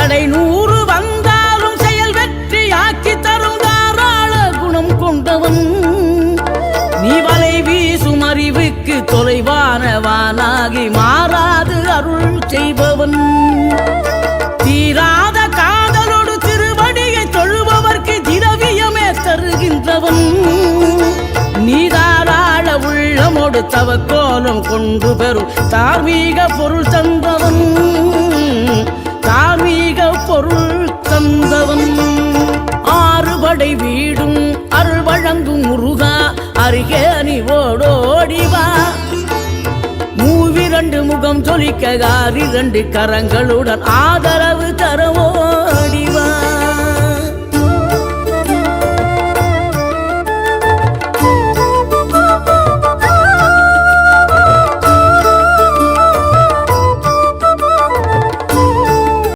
தடை 100 வந்தாலும் செயல் வெற்றியாக்கி தரும் தாராள குணம் கொண்டவன். நீ வலை வீசும் அறிவுக்கு தொலைவானவானாகி மாறாது அருள் செய்பவன். தீராத காதலோடு திருவடியை தொழுபவர்க்கு திரவியமே தருகின்றவன். நீ தாராள உள்ளமோடு தவக்கோலம் கொண்டு பெறும் தார்மீக பொருள் தந்தவன். தார்மீக பொருள் தந்தவன். 6 படை வீடும் அருள் வழங்கும் முருகா அருகே நீ ஓடோடிவா. 2 முகம் ஜொலிக்க 2 கரங்களுடன் ஆதர